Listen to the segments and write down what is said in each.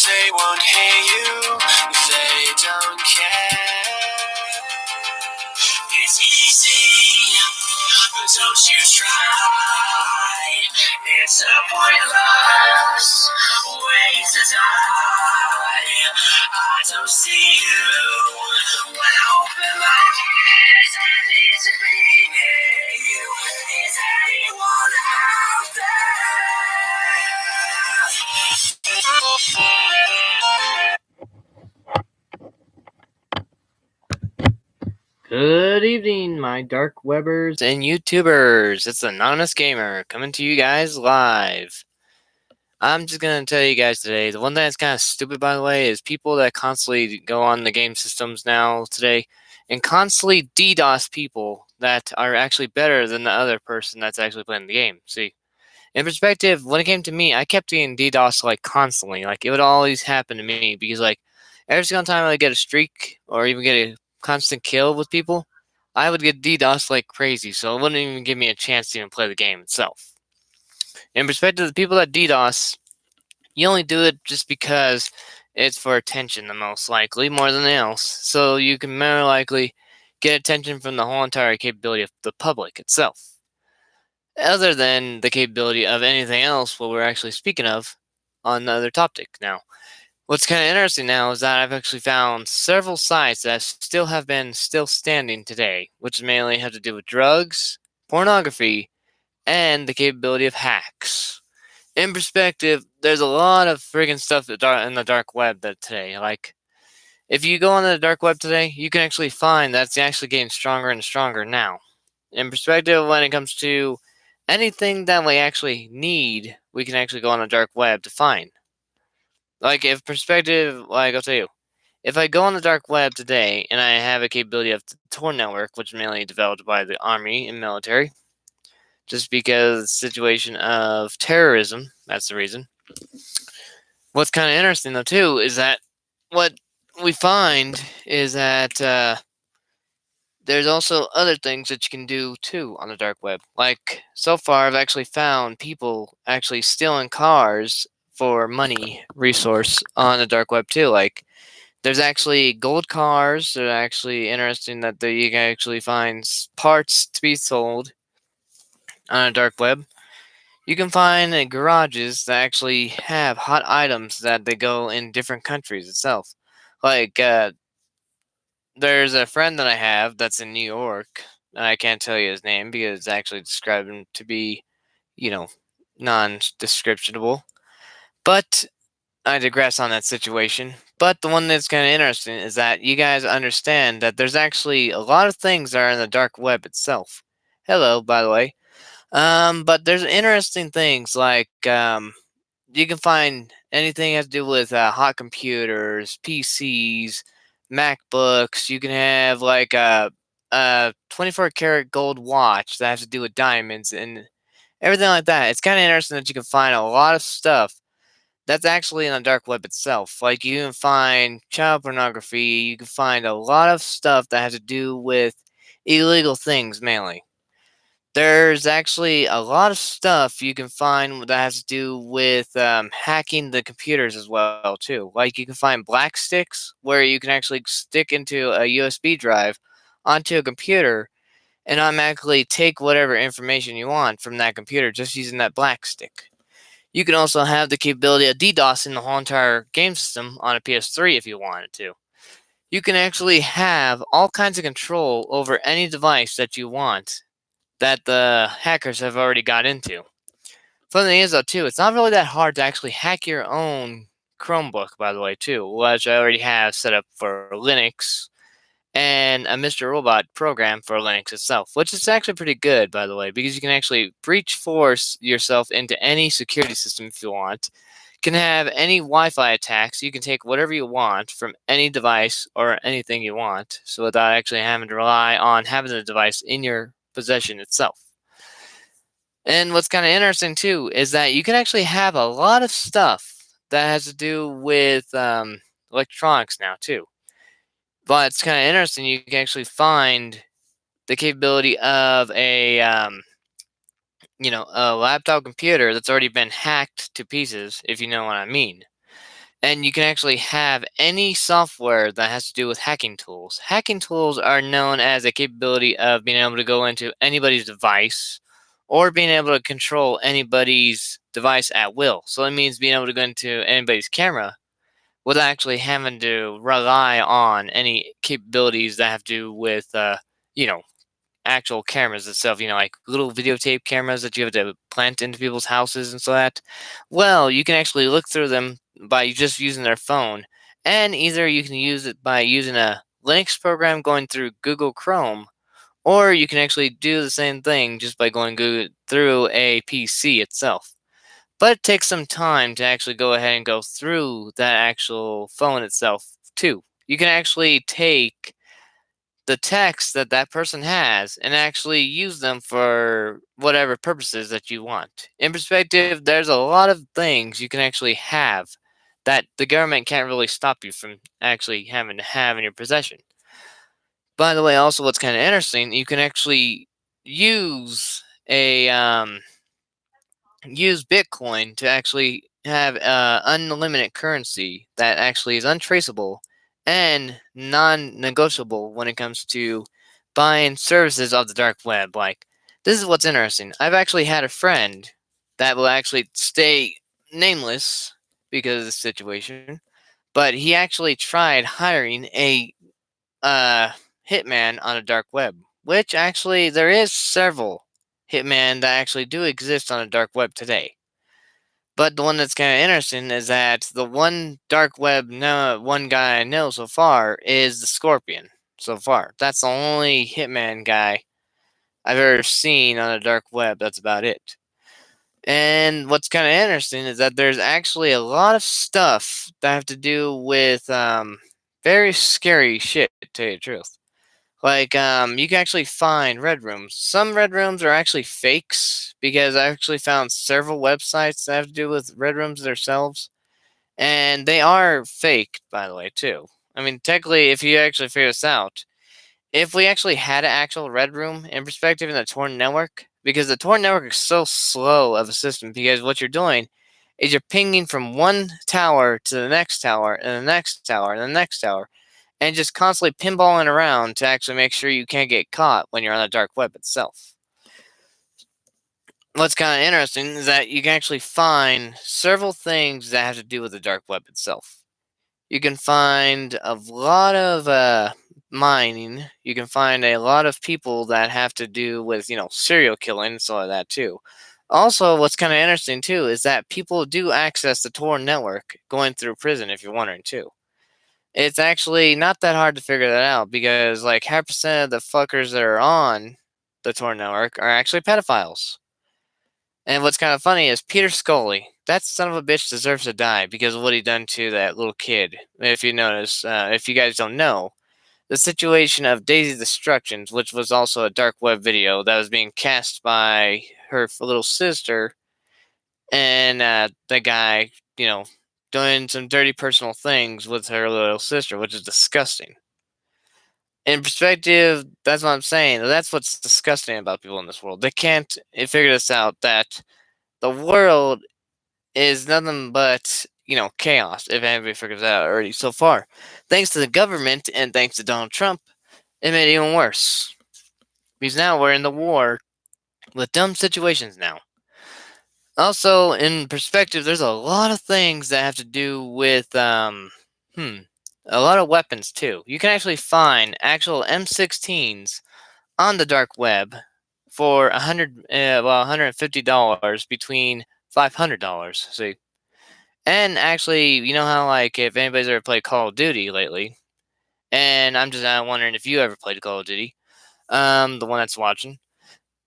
Cause they won't hear you, they don't care. It's easy, but don't you try. It's a pointless way to die. I don't see you when I open my eyes. I need to be near you. Is anyone out there? Good evening, my dark webbers and YouTubers. It's Anonymous Gamer coming to you guys live. I'm just going to tell you guys today, the one thing that's kind of stupid, by the way, is people that constantly go on the game systems now today and constantly DDoS people that are actually better than the other person that's actually playing the game. See, in perspective, when it came to me, I kept getting DDoS like constantly. Like, it would always happen to me because, like, every single time I get a streak or even get a constant kill with people, I would get DDoS like crazy, so it wouldn't even give me a chance to even play the game itself. In perspective, the people that DDoS, you only do it just because it's for attention, the most likely, more than else. So you can more likely get attention from the whole entire capability of the public itself. Other than the capability of anything else, what we're actually speaking of on the other topic now. What's kind of interesting now is that I've actually found several sites that still have been still standing today, which mainly have to do with drugs, pornography, and the capability of hacks. In perspective, there's a lot of friggin' stuff in the dark web that today. Like, if you go on the dark web today, you can actually find that's actually getting stronger and stronger now. In perspective, when it comes to anything that we actually need, we can actually go on the dark web to find. Like, if perspective, like, I'll tell you, if I go on the dark web today and I have a capability of the Tor network, which is mainly developed by the army and military, just because of the situation of terrorism, that's the reason. What's kind of interesting, though, too, is that what we find is that there's also other things that you can do, too, on the dark web. Like, so far, I've actually found people actually stealing cars for money resource on the dark web, too. Like, there's actually gold cars that are actually interesting that you can actually find parts to be sold on a dark web. You can find garages that actually have hot items that they go in different countries itself. Like, there's a friend that I have that's in New York, and I can't tell you his name because it's actually described him to be, non-descriptionable. But I digress on that situation. But the one that's kind of interesting is that you guys understand that there's actually a lot of things that are in the dark web itself. Hello, by the way. But there's interesting things like you can find anything that has to do with hot computers, PCs, MacBooks. You can have like a 24 karat gold watch that has to do with diamonds and everything like that. It's kind of interesting that you can find a lot of stuff that's actually in the dark web itself. Like, you can find child pornography, you can find a lot of stuff that has to do with illegal things mainly. There's actually a lot of stuff you can find that has to do with hacking the computers as well too. Like, you can find black sticks where you can actually stick into a USB drive onto a computer and automatically take whatever information you want from that computer just using that black stick. You can also have the capability of DDoSing the whole entire game system on a PS3 if you wanted to. You can actually have all kinds of control over any device that you want that the hackers have already got into. Funny thing is, though, too, it's not really that hard to actually hack your own Chromebook, by the way, too, which I already have set up for Linux and a Mr. Robot program for Linux itself, which is actually pretty good, by the way, because you can actually breach force yourself into any security system if you want. Can have any Wi-Fi attacks. You can take whatever you want from any device or anything you want, so without actually having to rely on having the device in your possession itself. And what's kind of interesting too is that you can actually have a lot of stuff that has to do with electronics now too. But it's kind of interesting. You can actually find the capability of a laptop computer that's already been hacked to pieces, if you know what I mean. And you can actually have any software that has to do with hacking tools. Hacking tools are known as a capability of being able to go into anybody's device or being able to control anybody's device at will. So that means being able to go into anybody's camera without actually having to rely on any capabilities that have to do with, you know, actual cameras itself, like little videotape cameras that you have to plant into people's houses and so that. Well, you can actually look through them by just using their phone, and either you can use it by using a Linux program going through Google Chrome, or you can actually do the same thing just by going through a PC itself. But it takes some time to actually go ahead and go through that actual phone itself, too. You can actually take the text that that person has and actually use them for whatever purposes that you want. In perspective, there's a lot of things you can actually have that the government can't really stop you from actually having to have in your possession. By the way, also what's kind of interesting, you can actually use a use Bitcoin to actually have unlimited currency that actually is untraceable and non-negotiable when it comes to buying services of the dark web. Like, this is what's interesting. I've actually had a friend that will actually stay nameless because of the situation, but he actually tried hiring a uh, hitman on a dark web, which actually there is several hitman that actually do exist on a dark web today. But the one that's kind of interesting is that the one dark web one guy I know so far is the Scorpion. So far, that's the only hitman guy I've ever seen on a dark web. That's about it. And what's kind of interesting is that there's actually a lot of stuff that have to do with very scary shit, to tell you the truth. Like, you can actually find red rooms. Some red rooms are actually fakes because I actually found several websites that have to do with red rooms themselves, and they are fake, by the way, too. I mean, technically, if you actually figure this out, if we actually had an actual red room in perspective in the Tor network, because the Tor network is so slow of a system, because what you're doing is you're pinging from one tower to the next tower and the next tower and the next tower and just constantly pinballing around to actually make sure you can't get caught when you're on the dark web itself. What's kind of interesting is that you can actually find several things that have to do with the dark web itself. You can find a lot of mining. You can find a lot of people that have to do with, serial killing and stuff like that too. Also, what's kind of interesting too is that people do access the Tor network going through prison, if you're wondering too. It's actually not that hard to figure that out because like half percent of the fuckers that are on the Tor network are actually pedophiles. And what's kind of funny is Peter Scully. That son of a bitch deserves to die because of what he done to that little kid. If you notice, if you guys don't know, the situation of Daisy Destructions, which was also a dark web video that was being cast by her little sister, and the guy, doing some dirty personal things with her little sister, which is disgusting. In perspective, that's what I'm saying. That's what's disgusting about people in this world. They can't figure this out that the world is nothing but, chaos, if anybody figures that out already so far. Thanks to the government and thanks to Donald Trump, it made it even worse. Because now we're in the war with dumb situations now. Also, in perspective, there's a lot of things that have to do with, a lot of weapons too. You can actually find actual M16s on the dark web for $150 between $500. See, and actually, you know how like if anybody's ever played Call of Duty lately, and I'm just wondering if you ever played Call of Duty, the one that's watching.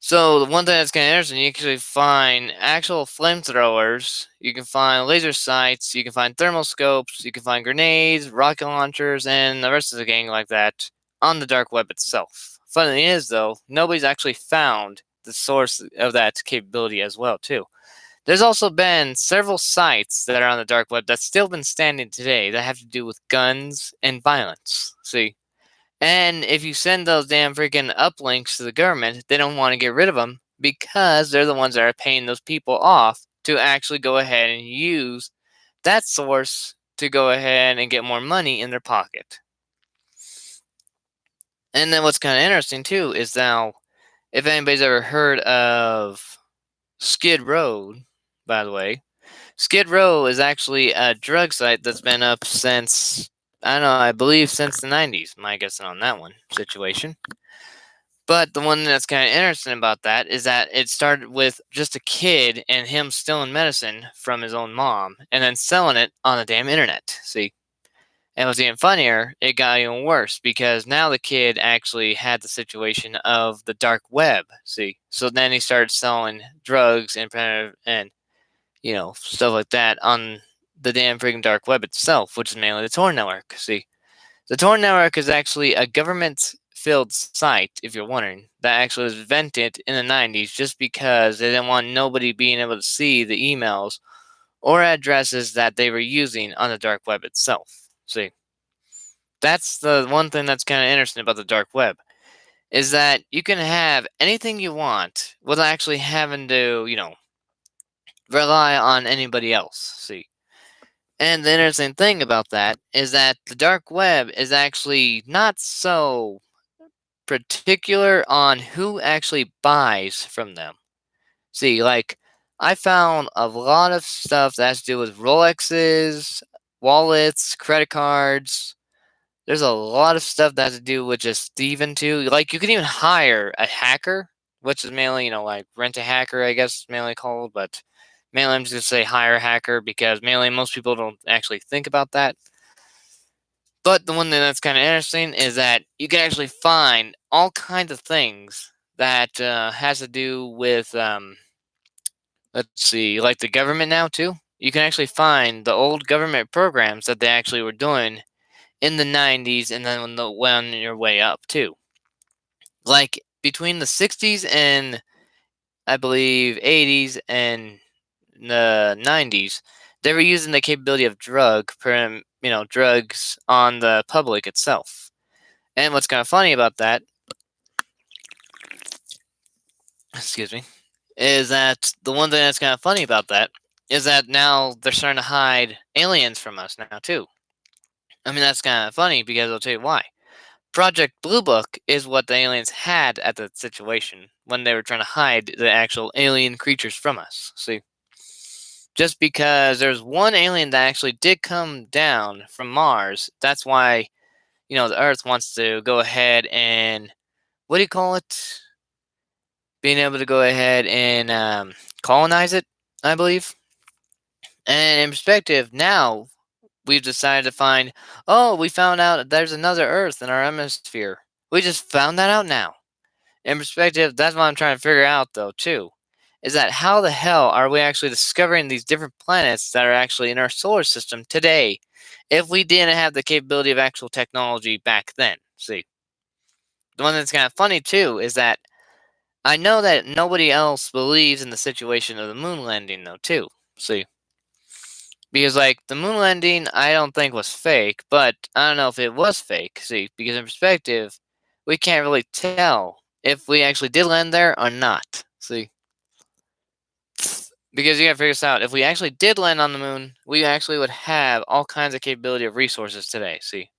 So the one thing that's kind of interesting, you can actually find actual flamethrowers, you can find laser sights, you can find thermal scopes, you can find grenades, rocket launchers, and the rest of the gang like that on the dark web itself. Funny thing is, though, nobody's actually found the source of that capability as well, too. There's also been several sites that are on the dark web that's still been standing today that have to do with guns and violence. See, and if you send those damn freaking uplinks to the government, they don't want to get rid of them because they're the ones that are paying those people off to actually go ahead and use that source to go ahead and get more money in their pocket. And then what's kind of interesting too is now, if anybody's ever heard of Skid Row, by the way, Skid Row is actually a drug site that's been up since, I don't know, I believe since the 90s. My guessing on that one situation. But the one that's kind of interesting about that is that it started with just a kid and him stealing medicine from his own mom and then selling it on the damn internet. See? And what's even funnier, it got even worse because now the kid actually had the situation of the dark web. See? So then he started selling drugs and stuff like that on the damn freaking dark web itself, which is mainly the Tor network. See? The Tor network is actually a government-filled site, if you're wondering, that actually was invented in the 90s just because they didn't want nobody being able to see the emails or addresses that they were using on the dark web itself. See, that's the one thing that's kind of interesting about the dark web, is that you can have anything you want without actually having to, rely on anybody else. See, and the interesting thing about that is that the dark web is actually not so particular on who actually buys from them. See, like, I found a lot of stuff that has to do with Rolexes, wallets, credit cards. There's a lot of stuff that has to do with just thieving too. Like, you can even hire a hacker, which is mainly, like rent a hacker, I guess it's mainly called, but mainly I'm just going to say hire a hacker because mainly most people don't actually think about that. But the one thing that's kind of interesting is that you can actually find all kinds of things that has to do with, let's see, like the government now too. You can actually find the old government programs that they actually were doing in the 90s and then when your way up too. Like between the 60s and I believe 80s and the 90s, they were using the capability of drugs on the public itself. And what's kind of funny about that, excuse me, is that the one thing that's kind of funny about that is that now they're starting to hide aliens from us now too. I mean, that's kind of funny because I'll tell you why. Project Blue Book is what the aliens had at the situation when they were trying to hide the actual alien creatures from us. See, just because there's one alien that actually did come down from Mars, that's why the Earth wants to go ahead and, what do you call it? Being able to go ahead and colonize it, I believe. And in perspective, now we've decided to find, oh, we found out there's another Earth in our hemisphere. We just found that out now. In perspective, that's what I'm trying to figure out, though, too. Is that how the hell are we actually discovering these different planets that are actually in our solar system today if we didn't have the capability of actual technology back then? See, the one that's kind of funny, too, is that I know that nobody else believes in the situation of the moon landing, though, too. See, because like the moon landing, I don't think was fake, but I don't know if it was fake. See, because in perspective, we can't really tell if we actually did land there or not. See, because you gotta figure this out. If we actually did land on the moon, we actually would have all kinds of capability of resources today. See,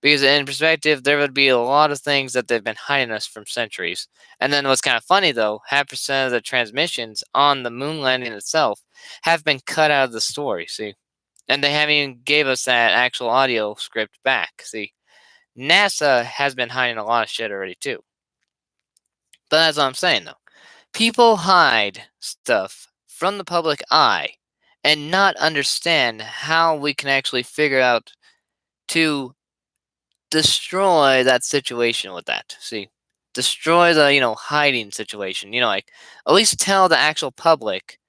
because in perspective, there would be a lot of things that they've been hiding us from centuries. And then what's kind of funny though, half percent of the transmissions on the moon landing itself have been cut out of the story. See, and they haven't even gave us that actual audio script back. See, NASA has been hiding a lot of shit already too. But that's what I'm saying though. People hide stuff from the public eye and not understand how we can actually figure out to destroy that situation with that. See, destroy the, hiding situation. Like at least tell the actual public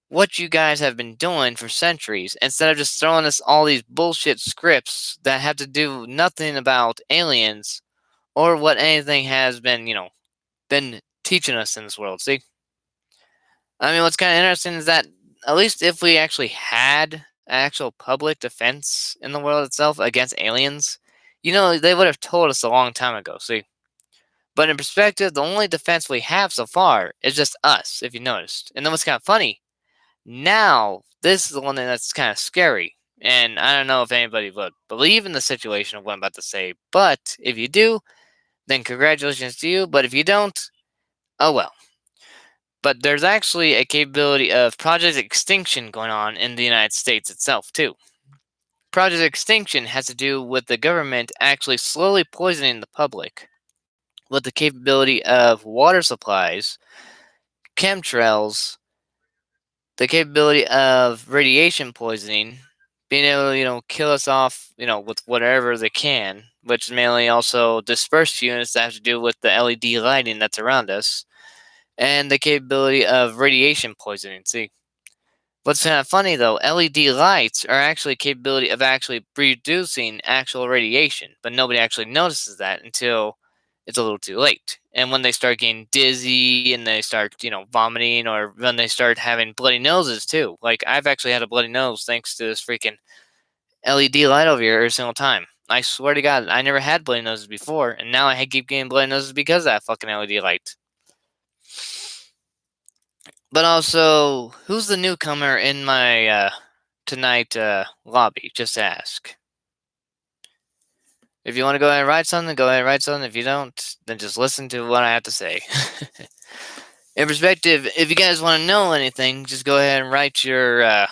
what you guys have been doing for centuries instead of just throwing us all these bullshit scripts that have to do nothing about aliens or what anything has been, been teaching us in this world. See? I mean, what's kind of interesting is that at least if we actually had actual public defense in the world itself against aliens, they would have told us a long time ago. See? But in perspective, the only defense we have so far is just us, if you noticed. And then what's kind of funny, now this is the one that's kind of scary And I don't know if anybody would believe in the situation of what I'm about to say, but if you do, then congratulations to you. But if you don't, oh well. But there's actually a capability of Project Extinction going on in the United States itself, too. Project Extinction has to do with the government actually slowly poisoning the public with the capability of water supplies, chemtrails, the capability of radiation poisoning, being able to, kill us off, with whatever they can, which is mainly also dispersed units that have to do with the LED lighting that's around us, and the capability of radiation poisoning. See, what's kind of funny though, LED lights are actually capability of actually producing actual radiation, but nobody actually notices that until it's a little too late. And when they start getting dizzy and they start, vomiting, or when they start having bloody noses too. Like I've actually had a bloody nose thanks to this freaking LED light over here every single time. I swear to God, I never had bloody noses before, and now I keep getting bloody noses because of that fucking LED light. But also, who's the newcomer in my tonight lobby? Just ask. If you want to go ahead and write something, go ahead and write something. If you don't, then just listen to what I have to say. In perspective, if you guys want to know anything, just go ahead and write your,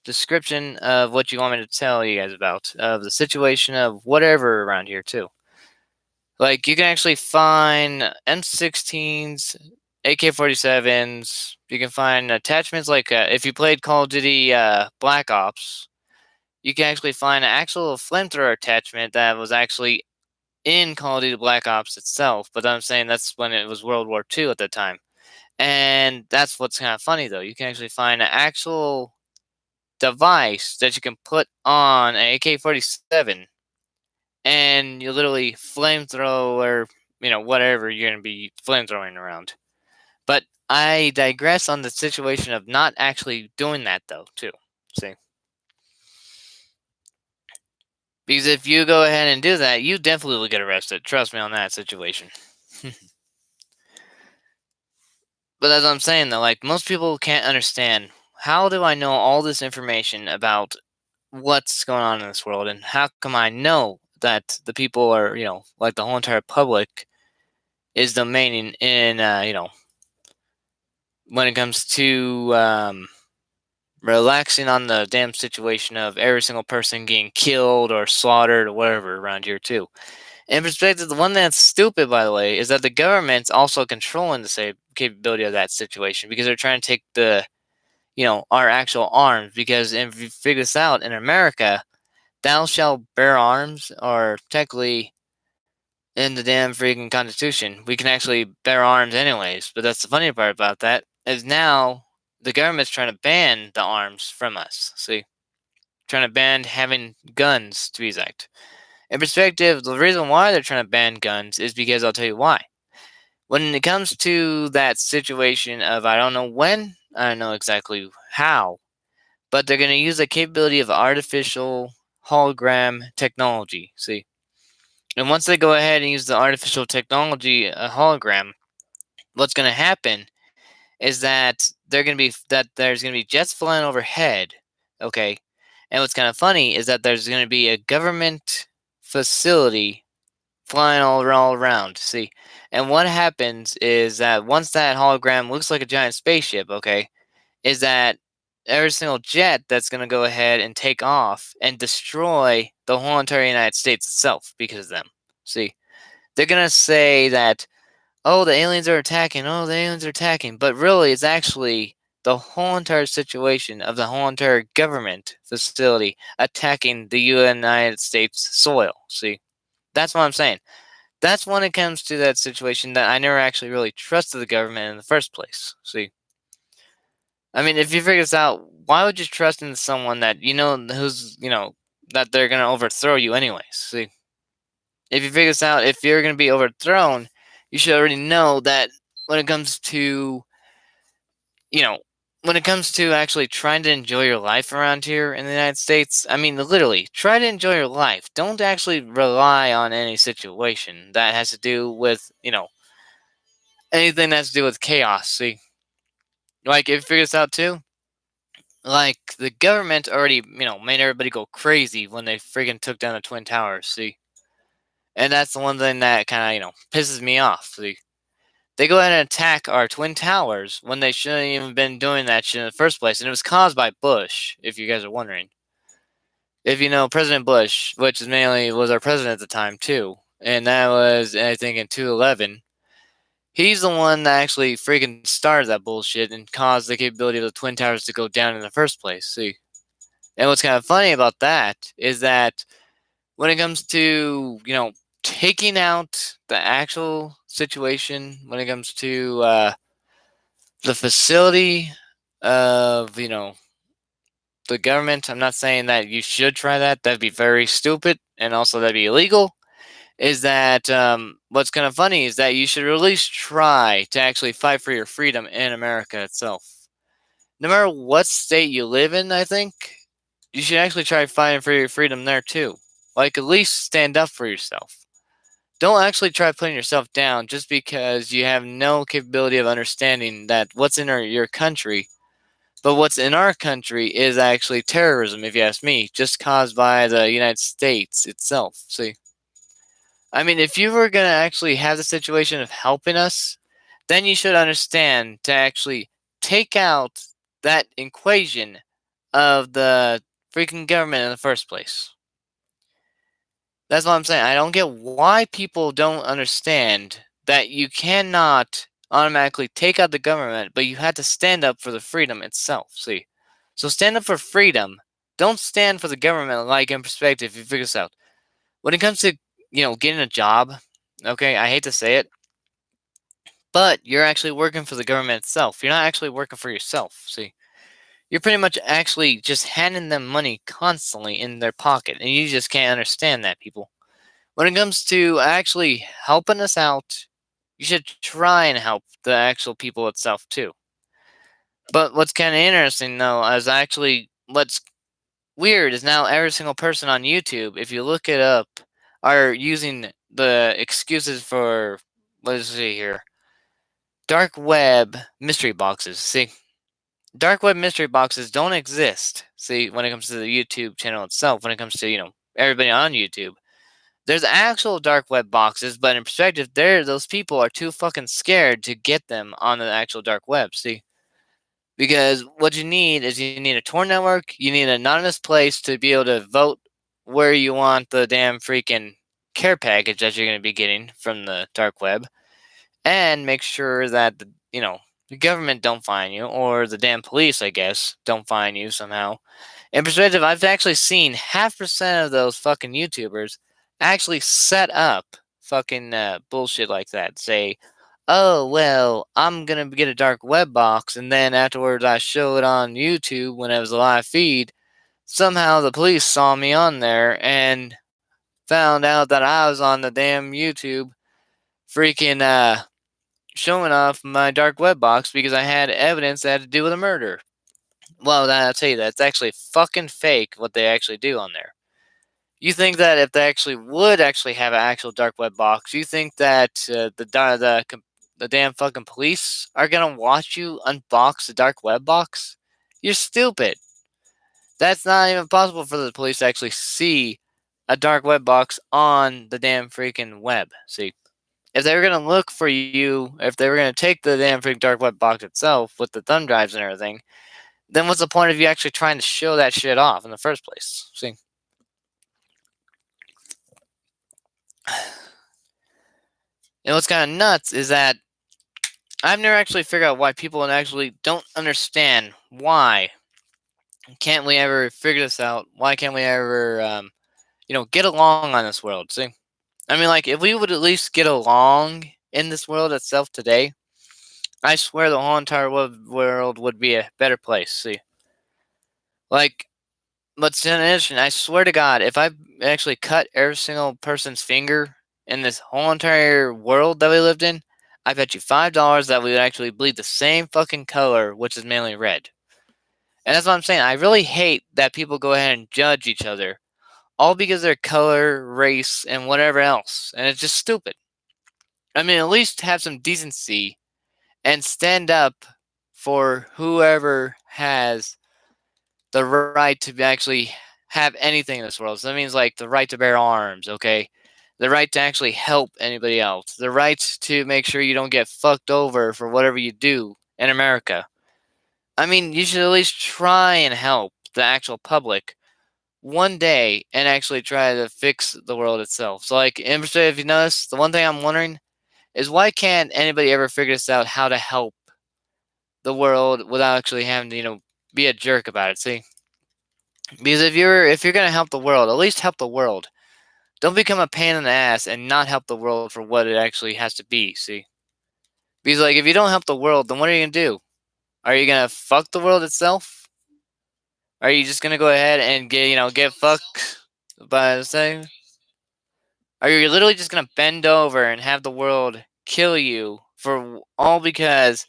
description of what you want me to tell you guys about, of the situation of whatever around here too. Like you can actually find M16s, AK-47s. You can find attachments like if you played Call of Duty Black Ops, you can actually find an actual flamethrower attachment that was actually in Call of Duty Black Ops itself. But I'm saying that's when it was World War II at the time. And that's what's kind of funny though. You can actually find an actual device that you can put on an AK-47, and you literally flamethrower, whatever you're going to be flamethrowing around. But I digress on the situation of not actually doing that, though, too. See? Because if you go ahead and do that, you definitely will get arrested. Trust me on that situation. But as I'm saying, though, like, most people can't understand, how do I know all this information about what's going on in this world, and how come I know that the people are, like the whole entire public is domaining in, when it comes to relaxing on the damn situation of every single person getting killed or slaughtered or whatever around here too. In perspective, the one that's stupid, by the way, is that the government's also controlling the same capability of that situation, because they're trying to take the, our actual arms. Because if you figure this out, in America, thou shalt bear arms, or technically in the damn freaking Constitution, we can actually bear arms anyways. But that's the funny part about that, is now the government's trying to ban the arms from us. See, trying to ban having guns, to be exact. In perspective, the reason why they're trying to ban guns is because I'll tell you why. When it comes to that situation of, I don't know when, I don't know exactly how, but they're going to use the capability of artificial hologram technology. See, and once they go ahead and use the artificial technology, a hologram, what's going to happen is that there's going to be jets flying overhead, okay? And what's kind of funny is that there's going to be a government facility flying all around. See, and what happens is that once that hologram looks like a giant spaceship, okay, is that every single jet that's going to go ahead and take off and destroy the whole entire United States itself because of them. See, they're going to say that, oh, the aliens are attacking, oh, the aliens are attacking. But really, it's actually the whole entire situation of the whole entire government facility attacking the United States soil. See, that's what I'm saying. That's when it comes to that situation that I never actually really trusted the government in the first place. See, I mean, if you figure this out, why would you trust in someone that that they're gonna overthrow you anyways? See, if you figure this out, if you're gonna be overthrown, you should already know that when it comes to, you know, when it comes to actually trying to enjoy your life around here in the United States, I mean, literally, try to enjoy your life. Don't actually rely on any situation that has to do with, anything that has to do with chaos. See, like, if you figure this out too, like the government already, made everybody go crazy when they friggin' took down the Twin Towers, see? And that's the one thing that kind of, pisses me off, see? They go ahead and attack our Twin Towers when they shouldn't even been doing that shit in the first place. And it was caused by Bush, if you guys are wondering. If you know President Bush, which is mainly was our president at the time too, and that was I think in 2011. He's the one that actually freaking started that bullshit and caused the capability of the Twin Towers to go down in the first place. See, and what's kind of funny about that is that when it comes to taking out the actual situation, when it comes to the facility of the government, I'm not saying that you should try that. That'd be very stupid, and also that'd be illegal. Is that what's kind of funny is that you should at least try to actually fight for your freedom in America itself. No matter what state you live in, I think you should actually try fighting for your freedom there too. Like at least stand up for yourself. Don't actually try putting yourself down just because you have no capability of understanding that what's in your country. But what's in our country is actually terrorism, if you ask me, just caused by the United States itself. See? I mean, if you were going to actually have the situation of helping us, then you should understand to actually take out that equation of the freaking government in the first place. That's what I'm saying. I don't get why people don't understand that you cannot automatically take out the government, but you have to stand up for the freedom itself. See? So stand up for freedom. Don't stand for the government like in perspective. You figure this out. When it comes to, getting a job, okay, I hate to say it, but you're actually working for the government itself. You're not actually working for yourself. See? You're pretty much actually just handing them money constantly in their pocket, and you just can't understand that, people. When it comes to actually helping us out, you should try and help the actual people itself too. But what's kind of interesting though is actually what's weird is now every single person on YouTube, if you look it up, are using the excuses for let's see here, dark web mystery boxes. See, dark web mystery boxes don't exist. See, when it comes to the YouTube channel itself, when it comes to everybody on YouTube. There's actual dark web boxes, but in perspective, those people are too fucking scared to get them on the actual dark web. See, because what you need is you need a Tor network, you need an anonymous place to be able to vote where you want the damn freaking care package that you're going to be getting from the dark web, and make sure that the government don't find you, or the damn police, I guess, don't find you somehow. In perspective, I've actually seen 0.5% of those fucking YouTubers actually set up fucking bullshit like that. Say, oh, well, I'm going to get a dark web box, and then afterwards I show it on YouTube when it was a live feed. Somehow the police saw me on there and found out that I was on the damn YouTube freaking showing off my dark web box because I had evidence that had to do with a murder. Well, I'll tell you that it's actually fucking fake what they actually do on there. You think that if they actually would actually have an actual dark web box, you think that the damn fucking police are gonna watch you unbox the dark web box? You're stupid. That's not even possible for the police to actually see a dark web box on the damn freaking web. See, if they were gonna look for you, if they were gonna take the damn freaking dark web box itself with the thumb drives and everything, then what's the point of you actually trying to show that shit off in the first place? See? And what's kind of nuts is that I've never actually figured out why people actually don't understand why can't we ever figure this out? Why can't we ever, get along on this world? See? I mean, like, if we would at least get along in this world itself today, I swear the whole entire world would be a better place. See? Like, but in addition, I swear to God, if I actually cut every single person's finger in this whole entire world that we lived in, I bet you $5 that we would actually bleed the same fucking color, which is mainly red. And that's what I'm saying. I really hate that people go ahead and judge each other, all because of their color, race, and whatever else. And it's just stupid. I mean, at least have some decency and stand up for whoever has the right to actually have anything in this world. So that means like the right to bear arms, okay? The right to actually help anybody else. The right to make sure you don't get fucked over for whatever you do in America. I mean, you should at least try and help the actual public one day and actually try to fix the world itself. So, like, if you notice, the one thing I'm wondering is why can't anybody ever figure this out how to help the world without actually having to, be a jerk about it? See, because if you're gonna help the world, at least help the world. Don't become a pain in the ass and not help the world for what it actually has to be. See, because like if you don't help the world, then what are you gonna do? Are you gonna fuck the world itself? Are you just gonna go ahead and get fucked by saying? Are you literally just gonna bend over and have the world kill you for all because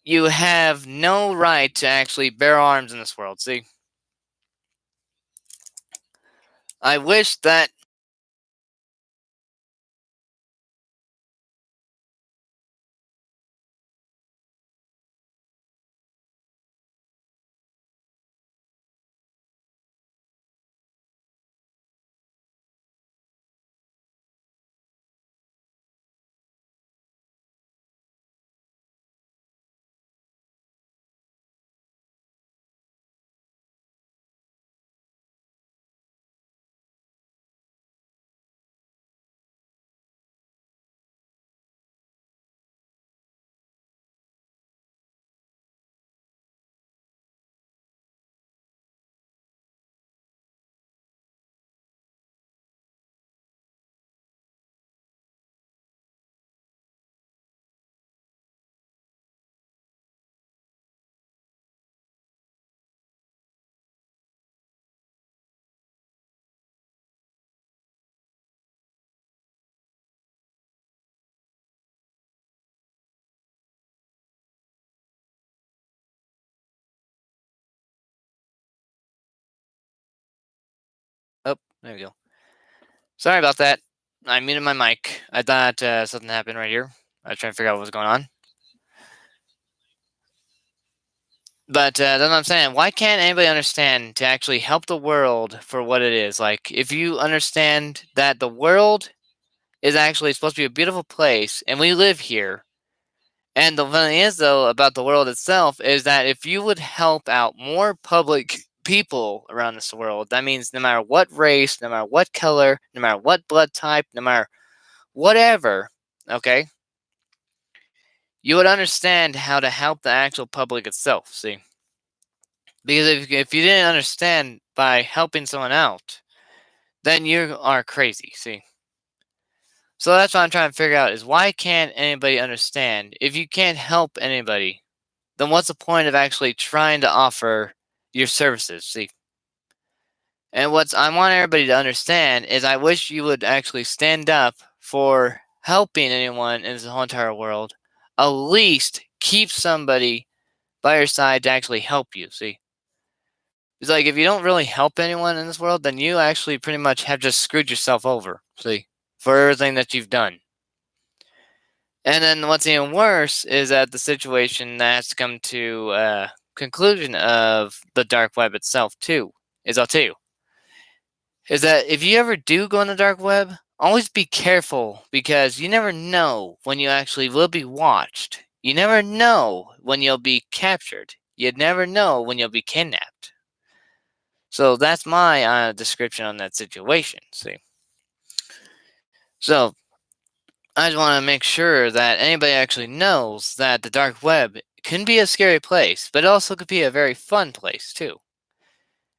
you have no right to actually bear arms in this world? See, I wish that. Oh, there we go. Sorry about that. I muted my mic. I thought something happened right here. I was trying to figure out what was going on. But that's what I'm saying. Why can't anybody understand to actually help the world for what it is? Like, if you understand that the world is actually supposed to be a beautiful place and we live here, and the thing is, though, about the world itself is that if you would help out more public people around this world, that means no matter what race, no matter what color, no matter what blood type, no matter whatever, okay, you would understand how to help the actual public itself. See, because if you didn't understand by helping someone out, then you are crazy. See, so that's what I'm trying to figure out is why can't anybody understand if you can't help anybody, then what's the point of actually trying to offer your services? See, and what I want everybody to understand is I wish you would actually stand up for helping anyone in this whole entire world. At least keep somebody by your side to actually help you. See, it's like if you don't really help anyone in this world, then you actually pretty much have just screwed yourself over. See, for everything that you've done. And then what's even worse is that the situation that has to come to a conclusion of the dark web itself too is I'll tell you is that if you ever do go on the dark web, always be careful because you never know when you actually will be watched. You never know when you'll be captured. You never know when you'll be kidnapped. So that's my description on that situation. See, so I just want to make sure that anybody actually knows that the dark web can be a scary place, but it also could be a very fun place too.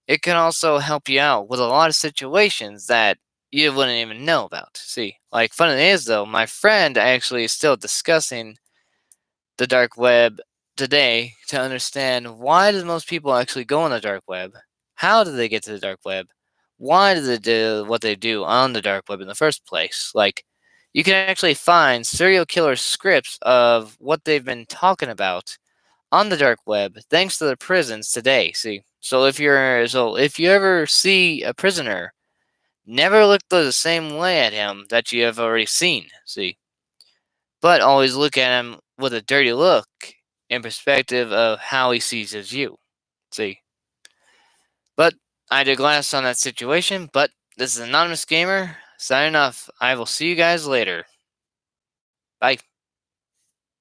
It can also help you out with a lot of situations that you wouldn't even know about. See, like funny is though, my friend actually is still discussing the dark web today to understand why do most people actually go on the dark web? How do they get to the dark web? Why do they do what they do on the dark web in the first place? Like, you can actually find serial killer scripts of what they've been talking about on the dark web thanks to the prisons today. See, so if you ever see a prisoner, never look the same way at him that you have already seen. See, but always look at him with a dirty look in perspective of how he sees as you. See, But I digress on that situation. But this is Anonymous Gamer signing off. I will see you guys later.